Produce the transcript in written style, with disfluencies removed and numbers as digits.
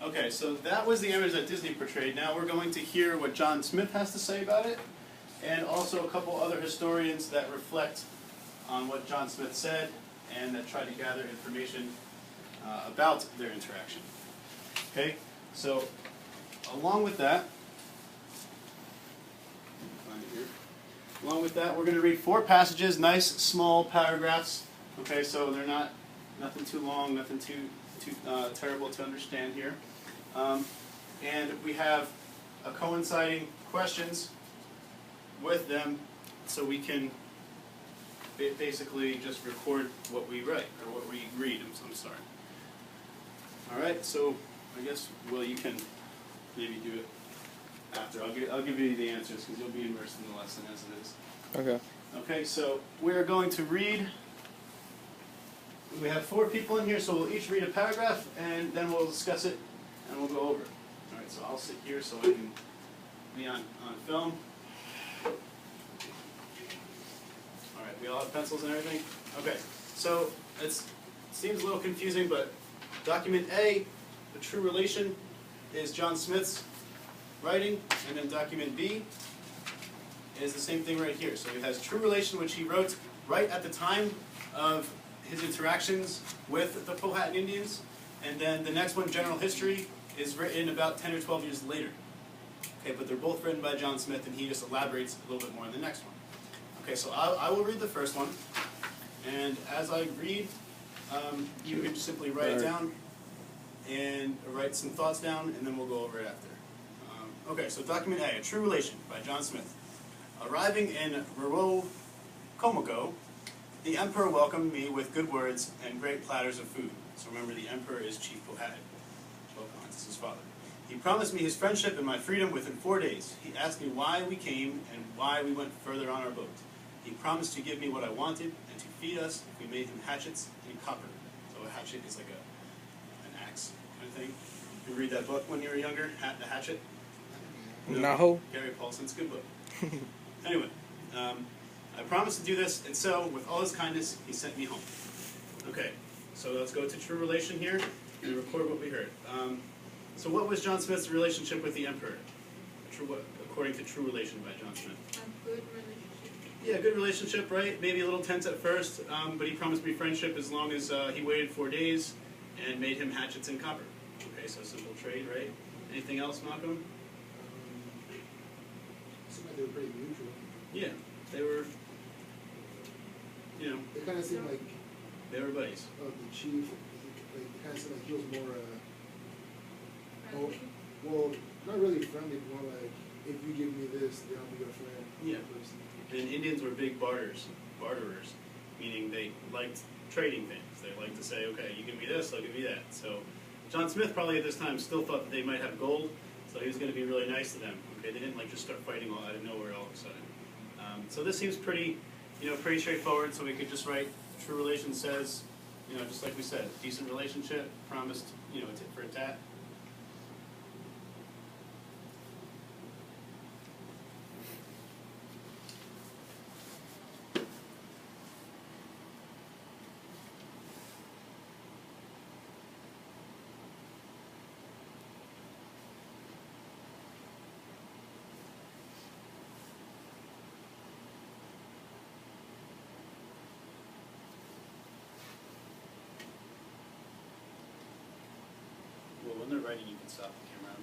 Okay, so that was the image that Disney portrayed. Now we're going to hear what John Smith has to say about it, and also a couple other historians that reflect on what John Smith said and that try to gather information about their interaction. Okay, so along with that, we're going to read 4 passages, nice small paragraphs. Okay, so they're not nothing too long, nothing too terrible to understand here. And we have a coinciding questions with them, so we can basically just record what we write, or what we read, I'm sorry. Alright, so I guess, Will, you can maybe do it after. I'll give you the answers, because you'll be immersed in the lesson as it is. Okay. Okay, so we're going to read. We have 4 people in here, so we'll each read a paragraph, and then we'll discuss it, and we'll go over it. Alright, so I'll sit here so I can be on film. Alright, we all have pencils and everything? Okay, so it seems a little confusing, but document A, the true relation, is John Smith's writing, and then document B is the same thing right here. So it has true relation, which he wrote right at the time of his interactions with the Powhatan Indians, and then the next one, general history, is written about 10 or 12 years later. Okay, but they're both written by John Smith, and he just elaborates a little bit more in the next one. Okay, so I will read the first one, and as I read, you can simply write it down, and write some thoughts down, and then we'll go over it after. Okay, so document A, A True Relation by John Smith. Arriving in Ruro Komoko, the emperor welcomed me with good words and great platters of food. So remember, the emperor is Chief Powhatan. Pocahontas is his father. He promised me his friendship and my freedom within 4 days. He asked me why we came and why we went further on our boat. He promised to give me what I wanted and to feed us if we made him hatchets and copper. So a hatchet is like an axe kind of thing. You read that book when you were younger, The Hatchet? No. Gary Paulson's good book. Anyway, I promised to do this, and so, with all his kindness, he sent me home. Okay, so let's go to true relation here and record what we heard. So what was John Smith's relationship with the emperor? According to True Relation by John Smith. A good relationship. Yeah, good relationship, right? Maybe a little tense at first, but he promised me friendship as long as he waited 4 days and made him hatchets and copper. Okay, so simple trade, right? Anything else, Malcolm? Seemed like they were pretty mutual. Yeah, they were, They kind of seemed like they were buddies. the chief, like, it kind of seemed like he was more, Friendly. well, not really friendly, more like, if you give me this, then I'll be your friend. Yeah. Person. And Indians were big barterers, meaning they liked trading things. They liked to say, okay, you give me this, I'll give you that. So John Smith probably at this time still thought that they might have gold, so he was going to be really nice to them. Okay, they didn't like just start fighting all out of nowhere all of a sudden. So this seems pretty, pretty straightforward. So we could just write true relation says, just like we said, decent relationship, promised, tit for a tat. Well, when they're writing, you can stop the camera.